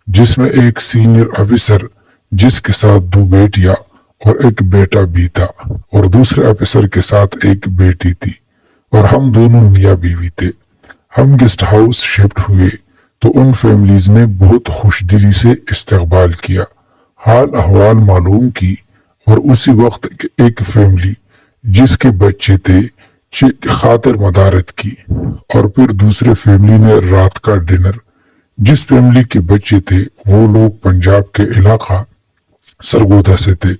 جس میں ایک سینئر آفیسر جس کے ساتھ 2 بیٹیاں اور ایک بیٹا بھی تھا، اور دوسرے آفیسر کے ساتھ ایک بیٹی تھی، اور ہم دونوں میاں بیوی تھے۔ ہم گیسٹ ہاؤس شفٹ ہوئے تو ان فیملیز نے بہت خوش دلی سے استقبال کیا، حال احوال معلوم کی، اور اسی وقت ایک فیملی جس کے بچے تھے خاطر مدارت کی، اور پھر دوسرے فیملی نے رات کا ڈنر۔ جس فیملی کے بچے تھے وہ لوگ پنجاب کے علاقہ سرگودا سے تھے،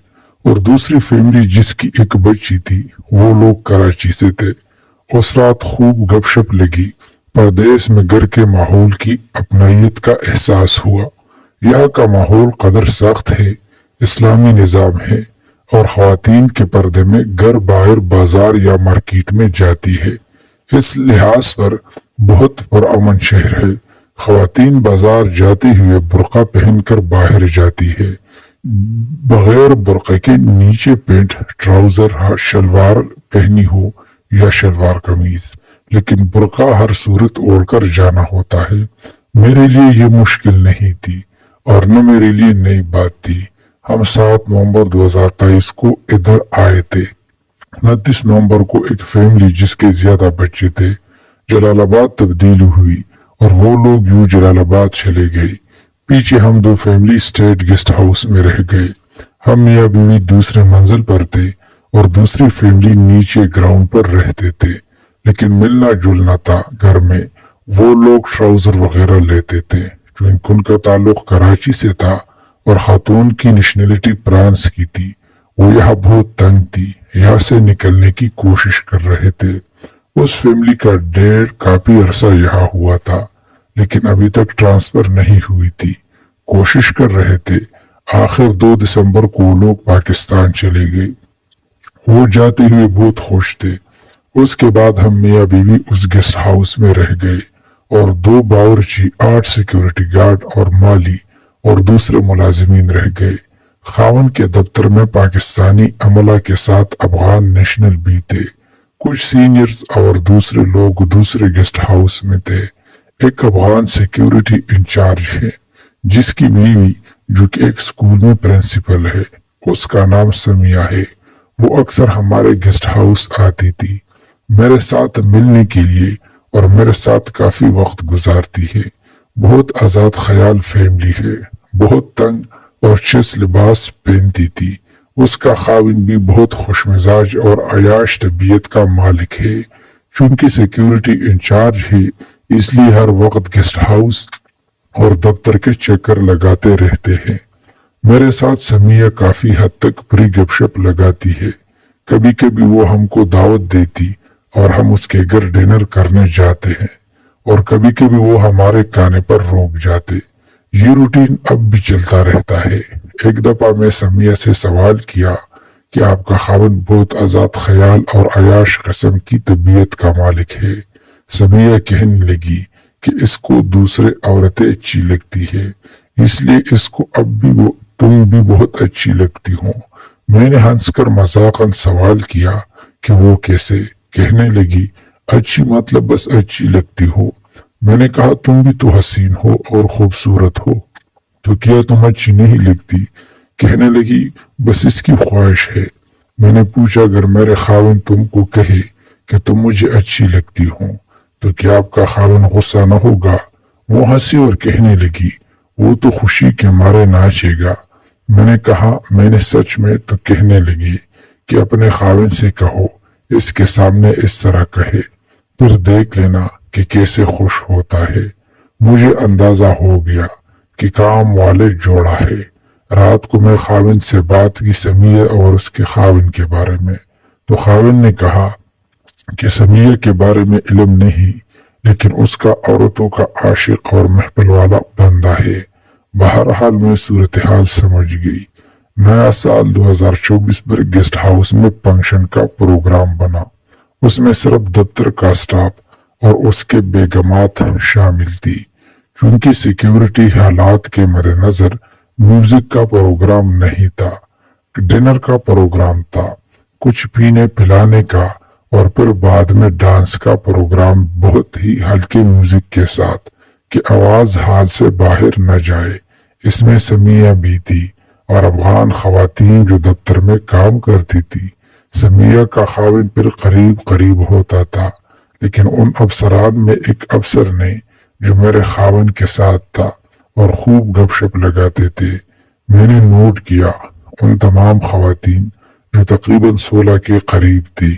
اور دوسری فیملی جس کی ایک بچی تھی وہ لوگ کراچی سے تھے۔ اس رات خوب گپ شپ لگی، پردیس میں گھر کے ماحول کی اپنائیت کا احساس ہوا۔ یہاں کا ماحول قدر سخت ہے، اسلامی نظام ہے، اور خواتین کے پردے میں گھر باہر بازار یا مارکیٹ میں جاتی ہے۔ اس لحاظ پر بہت پرامن شہر ہے۔ خواتین بازار جاتے ہوئے برقع پہن کر باہر جاتی ہے، بغیر برقع کے نیچے پینٹ ٹراؤزر شلوار پہنی ہو یا شلوار قمیض، لیکن برقع ہر صورت اوڑھ کر جانا ہوتا ہے۔ میرے لیے یہ مشکل نہیں تھی اور نہ میرے لیے نئی بات تھی۔ ہم 7 نومبر 2023 کو ادھر آئے تھے۔ 29 نومبر کو ایک فیملی جس کے زیادہ بچے تھے جلال آباد تبدیل ہوئی، اور وہ لوگ یوں جلال آباد چلے گئے۔ پیچھے ہم 2 فیملی اسٹیٹ گیسٹ ہاؤس میں رہ گئے۔ ہم میاں بیوی دوسرے منزل پر تھے اور دوسری فیملی نیچے گراؤنڈ پر رہتے تھے، لیکن ملنا جلنا تھا گھر میں۔ وہ لوگ ٹراؤزر وغیرہ لیتے تھے چونکہ ان کا تعلق کراچی سے تھا، اور خاتون کی نیشنلٹی فرانس کی تھی۔ وہ یہاں بہت تنگ تھی، یہاں سے نکلنے کی کوشش کر رہے تھے۔ اس فیملی کا ڈیڑھ کافی عرصہ یہاں ہوا تھا، لیکن ابھی تک ٹرانسفر نہیں ہوئی تھی، کوشش کر رہے تھے۔ آخر 2 دسمبر کو وہ لوگ پاکستان چلے گئے۔ وہ جاتے ہوئے بہت خوش تھے۔ اس کے بعد ہم میاں بیوی اس گیسٹ ہاؤس میں رہ گئے، اور 2 باورچی، 8 سیکیورٹی گارڈ اور مالی اور دوسرے ملازمین رہ گئے۔ خاون کے دفتر میں پاکستانی عملہ کے ساتھ افغان نیشنل بھی تھے۔ کچھ سینئرز اور دوسرے لوگ دوسرے گیسٹ ہاؤس میں تھے۔ ایک افغان سیکیورٹی انچارج ہے جس کی بیوی جو کہ ایک سکول میں پرنسپل ہے، اس کا نام سمیہ ہے۔ وہ اکثر ہمارے گیسٹ ہاؤس آتی تھی میرے ساتھ ملنے کے لیے، اور میرے ساتھ کافی وقت گزارتی ہے۔ بہت آزاد خیال فیملی ہے، بہت تنگ اور چس لباس پہنتی تھی۔ اس کا خاوند بھی بہت خوش مزاج اور عیاش طبیعت کا مالک ہے۔ چونکہ سیکیورٹی انچارج ہے اس لیے ہر وقت گیسٹ ہاؤس اور دفتر کے چکر لگاتے رہتے ہیں۔ میرے ساتھ سمیہ کافی حد تک بری گپ شپ لگاتی ہے۔ کبھی کبھی وہ ہم کو دعوت دیتی اور ہم اس کے گھر ڈنر کرنے جاتے ہیں، اور کبھی کبھی وہ ہمارے کھانے پر روک جاتے۔ یہ روٹین اب بھی چلتا رہتا ہے۔ ایک دفعہ میں سمیہ سے سوال کیا کہ آپ کا خاوند بہت آزاد خیال اور عیاش قسم کی طبیعت کا مالک ہے۔ سمیہ کہنے لگی کہ اس کو دوسرے عورتیں اچھی لگتی ہے، اس لیے اس کو اب بھی تم بھی بہت اچھی لگتی ہو۔ میں نے ہنس کر مذاقاً سوال کیا کہ وہ کیسے؟ کہنے لگی اچھی مطلب بس اچھی لگتی ہو۔ میں نے کہا تم بھی تو حسین ہو اور خوبصورت ہو، تو کیا تم اچھی نہیں لگتی؟ کہنے لگی بس اس کی خواہش ہے۔ میں نے پوچھا اگر میرے خاوند تم کو کہے کہ تم مجھے اچھی لگتی ہو تو کیا آپ کا خاوند غصہ نہ ہوگا؟ وہ ہنسی اور کہنے لگی وہ تو خوشی کے مارے ناچے گا۔ میں نے کہا میں نے سچ میں؟ تو کہنے لگی کہ اپنے خاوند سے کہو اس کے سامنے اس طرح کہے، پھر دیکھ لینا کہ کیسے خوش ہوتا ہے۔ مجھے اندازہ ہو گیا کہ کام والے جوڑا ہے۔ رات کو میں خاوند سے بات کی سمیہ اور اس کے خاوند کے بارے میں، تو خاوند نے کہا کہ سمیہ کے بارے میں علم نہیں، لیکن اس کا عورتوں کا عاشق اور محفل والا بندہ ہے۔ بہرحال میں صورتحال سمجھ گئی۔ نیا سال 2024 پر گیسٹ ہاؤس میں فنکشن کا پروگرام بنا۔ اس میں صرف دفتر کا سٹاف اور اس کے بیگمات شامل تھی۔ چونکہ سیکیورٹی حالات کے مد نظر میوزک کا پروگرام نہیں تھا، ڈنر کا پروگرام تھا، کچھ پینے پلانے کا، اور پھر بعد میں ڈانس کا پروگرام بہت ہی ہلکے میوزک کے ساتھ کہ آواز حال سے باہر نہ جائے۔ اس میں سمیہ بھی تھی اور افغان خواتین جو دفتر میں کام کرتی تھی۔ سمیہ کا خاوند پھر قریب قریب ہوتا تھا، لیکن ان افسران میں ایک افسر نے جو میرے خاوند کے ساتھ تھا اور خوب گپ شپ لگاتے تھے، میں نے نوٹ کیا ان تمام خواتین جو تقریباً 16 کے قریب تھی،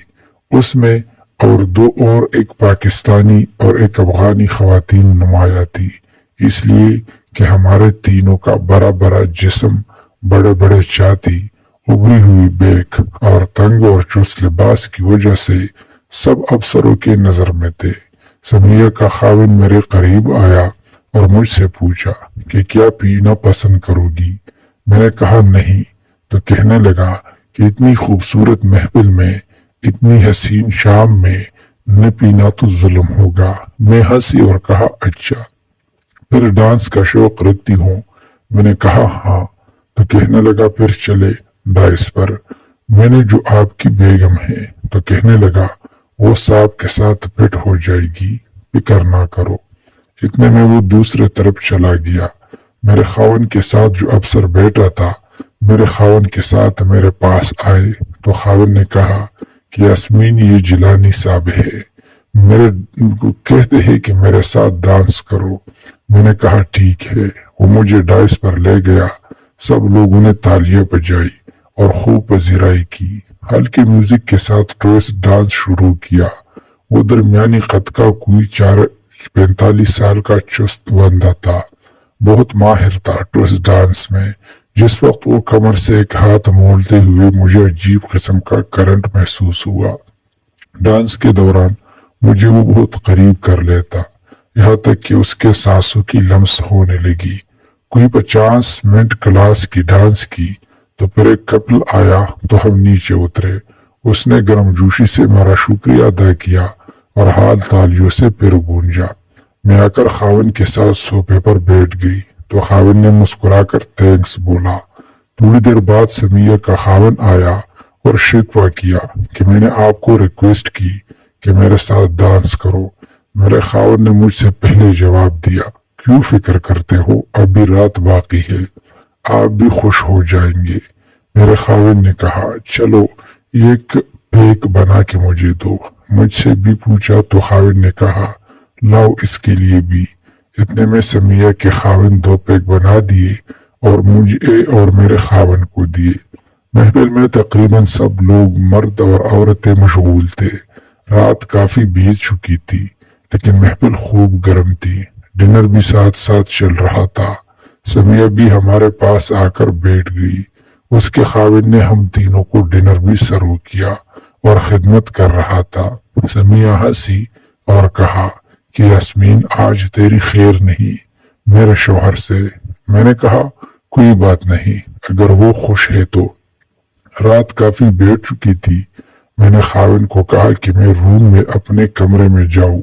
اس میں اور دو اور ایک پاکستانی اور ایک افغانی خواتین نمایاں تھی، اس لیے کہ ہمارے تینوں کا بڑا بڑا جسم، بڑے بڑے چھاتی، ابری ہوئی بیک اور تنگ اور چست لباس کی وجہ سے سب افسروں کے نظر میں تھے۔ سمیہ کا خاوند میرے قریب آیا اور مجھ سے پوچھا کہ کیا پینا پسند کرو گی؟ میں نے کہا نہیں، تو کہنے لگا کہ اتنی خوبصورت محفل میں، اتنی حسین شام میں نہ پینا تو ظلم ہوگا۔ میں ہنسی اور کہا اچھا، پھر ڈانس کا شوق رکھتی ہوں؟ میں نے کہا ہاں۔ تو کہنے لگا پھر چلے ڈائس پر۔ میں نے جو آپ کی بیگم ہے، تو کہنے لگا وہ صاحب کے ساتھ فٹ ہو جائے گی، فکر نہ کرو۔ اتنے میں وہ دوسرے طرف چلا گیا۔ میرے خاوند کے ساتھ جو افسر بیٹھا تھا میرے خاوند کے ساتھ میرے پاس آئے تو خاوند نے کہا کہ یاسمین یہ جیلانی صاحب ہے، میرے کہتے ہیں کہ میرے ساتھ ڈانس کرو۔ میں نے کہا ٹھیک ہے۔ وہ مجھے ڈائس پر لے گیا، سب لوگوں نے تالیاں بجائی اور خوب پذیرائی کی۔ ہلکے میوزک کے ساتھ ٹوئسٹ ڈانس شروع کیا۔ وہ درمیانی قد کا کوئی 45 سال کا چست بندہ تھا، بہت ماہر تھا ٹوئسٹ ڈانس میں۔ جس وقت وہ کمر سے ایک ہاتھ موڑتے ہوئے مجھے عجیب قسم کا کرنٹ محسوس ہوا۔ ڈانس کے دوران مجھے وہ بہت قریب کر لیتا، یہاں تک کہ اس کے سانسوں کی لمس ہونے لگی۔ کوئی 50 منٹ کلاس کی ڈانس کی تو پھر ایک کپل آیا تو ہم نیچے اترے۔ اس نے گرم جوشی سے میرا شکریہ ادا کیا اور حال تالیوں سے پھر گونجا۔ میں آ کر خاوند کے ساتھ صوفے پر بیٹھ گئی تو خاوند نے مسکرا کر تھینکس بولا۔ تھوڑی دیر بعد سمیہ کا خاوند آیا اور شکوہ کیا کہ میں نے آپ کو ریکویسٹ کی کہ میرے ساتھ ڈانس کرو۔ میرے خاوند نے مجھ سے پہلے جواب دیا، کیوں فکر کرتے ہو، ابھی رات باقی ہے، آپ بھی خوش ہو جائیں گے۔ میرے خاوند نے کہا چلو ایک پیک بنا کے مجھے دو۔ مجھ سے بھی پوچھا تو خاوند نے کہا لاؤ اس کے لیے بھی۔ اتنے میں سمیہ کے خاوند 2 پیک بنا دیے اور مجھے اور میرے خاوند کو دیے۔ محفل میں تقریباً سب لوگ مرد اور عورتیں مشغول تھے۔ رات کافی بیت چکی تھی لیکن محفل خوب گرم تھی۔ ڈنر بھی ساتھ ساتھ چل رہا تھا۔ سمیہ بھی ہمارے پاس آ کر بیٹھ گئی۔ اس کے خاوند نے ہم تینوں کو ڈنر بھی سرو کیا اور خدمت کر رہا تھا۔ سمیہ ہنسی اور کہا کہ یاسمین آج تیری خیر نہیں میرے شوہر سے۔ میں نے کہا کوئی بات نہیں، اگر وہ خوش ہے تو۔ رات کافی بیٹھ چکی تھی۔ میں نے خاوند کو کہا کہ میں روم میں اپنے کمرے میں جاؤں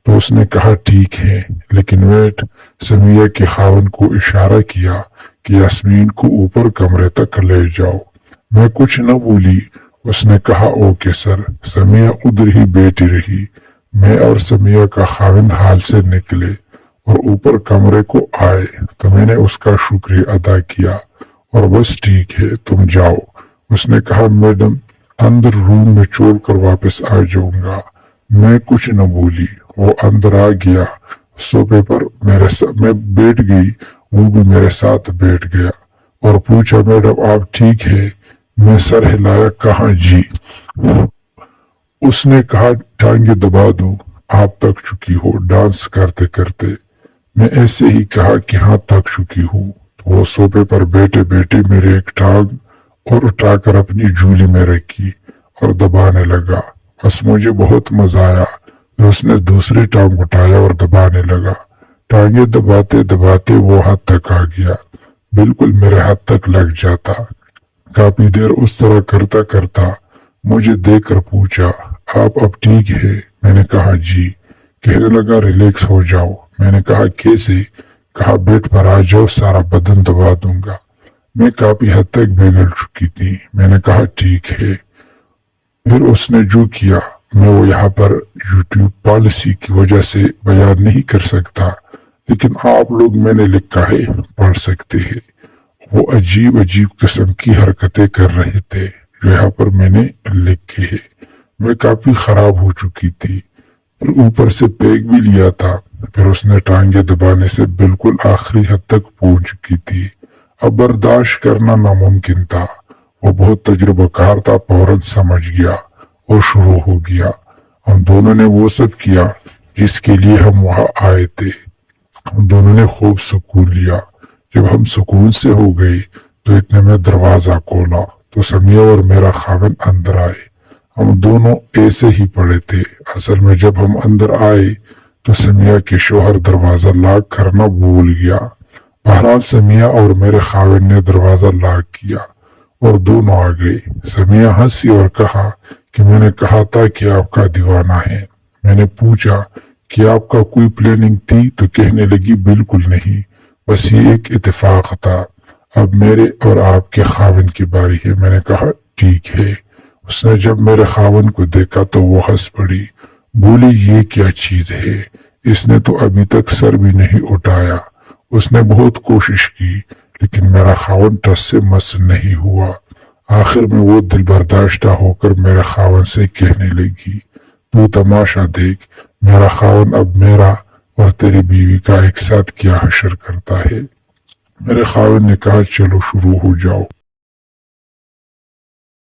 تو اس نے کہا ٹھیک ہے، لیکن ویٹ۔ سمیہ کے خاوند کو اشارہ کیا کہ یاسمین کو اوپر کمرے تک لے جاؤ۔ میں کچھ نہ بولی۔ اس نے کہا اوکے سر۔ سمیہ ادھر ہی بیٹھی رہی۔ میں اور سمیہ کا خاوند حال سے نکلے اور اوپر کمرے کو آئے تو میں نے اس کا شکریہ ادا کیا اور بس ٹھیک ہے تم جاؤ۔ اس نے کہا میڈم اندر روم میں چھوڑ کر واپس آ جاؤں گا۔ میں کچھ نہ بولی۔ وہ اندر آ گیا، صوفے پر میں بیٹھ گئی، وہ بھی میرے ساتھ بیٹھ گیا اور پوچھا میڈم آپ ٹھیک ہے؟ میں سر ہلایا، کہاں جی؟ اس نے کہا ٹانگیں دبا دوں، آپ تک چکی ہو ڈانس کرتے کرتے۔ میں ایسے ہی کہا کہ ہاں تک چکی ہوں۔ تو وہ صوفے پر بیٹھے بیٹھے میرے ایک ٹانگ اور اٹھا کر اپنی جھولی میں رکھی اور دبانے لگا۔ بس مجھے بہت مزہ آیا۔ پھر اس نے دوسری ٹانگ اٹھایا اور دبانے لگا۔ ٹانگیں دباتے دباتے وہ حد تک آ گیا، بالکل میرے ہاتھ تک لگ جاتا۔ کافی دیر اس طرح کرتا کرتا مجھے دیکھ کر پوچھا آپ اب ٹھیک ہے؟ میں نے کہا جی۔ کہنے لگا ریلیکس ہو جاؤ۔ میں نے کہا کیسے؟ کہا بیڈ پر آ جاؤ، سارا بدن دبا دوں گا۔ میں کافی حد تک بگڑ چکی تھی۔ میں نے کہا ٹھیک ہے۔ پھر اس نے جو کیا میں وہ یہاں پر یوٹیوب پالیسی کی وجہ سے بیان نہیں کر سکتا، لیکن آپ لوگ میں نے لکھا ہے پڑھ سکتے ہیں۔ وہ عجیب عجیب قسم کی حرکتیں کر رہے تھے جو یہاں پر میں نے لکھے ہیں۔ میں کافی خراب ہو چکی تھی، پھر اوپر سے پیک بھی لیا تھا، پھر اس نے ٹانگیں دبانے سے بالکل آخری حد تک پہنچ چکی تھی۔ اب برداشت کرنا ناممکن تھا۔ وہ بہت تجربہ کار تھا، فوراً سمجھ گیا اور شروع ہو گیا۔ ہم دونوں نے وہ سب کیا جس کے لیے ہم وہاں آئے تھے۔ ہم دونوں نے خوب سکون لیا۔ جب ہم سکون سے ہو گئے تو اتنے میں دروازہ کھولا تو سمیہ اور میرا خاوند اندر آئے۔ ہم دونوں ایسے ہی پڑے تھے۔ اصل میں جب ہم اندر آئے تو سمیہ کے شوہر دروازہ لاک کرنا بھول گیا۔ بہرحال سمیہ اور میرے خاوند نے دروازہ لاک کیا اور دونوں آ گئے۔ سمیہ ہنسی اور کہا کہ میں نے کہا تھا کہ آپ کا دیوانہ ہے۔ میں نے پوچھا کہ آپ کا کوئی پلاننگ تھی تو کہنے لگی بالکل نہیں، بس یہ ایک اتفاق تھا۔ اب میرے اور آپ کے خاوند کی باری ہے۔ میں نے کہا ٹھیک ہے۔ اس نے جب میرے خاوند کو دیکھا تو وہ ہنس پڑی، بولی یہ کیا چیز ہے؟ اس نے تو ابھی تک سر بھی نہیں اٹھایا۔ اس نے بہت کوشش کی لیکن میرا خاوند ٹس سے مس نہیں ہوا۔ آخر میں وہ دل برداشتہ ہو کر میرے خاوند سے کہنے لگی، تو تماشا دیکھ، میرا خاوند اب میرا اور تیری بیوی کا ایک ساتھ کیا حشر کرتا ہے۔ میرے خاوند نے کہا چلو شروع ہو جاؤ۔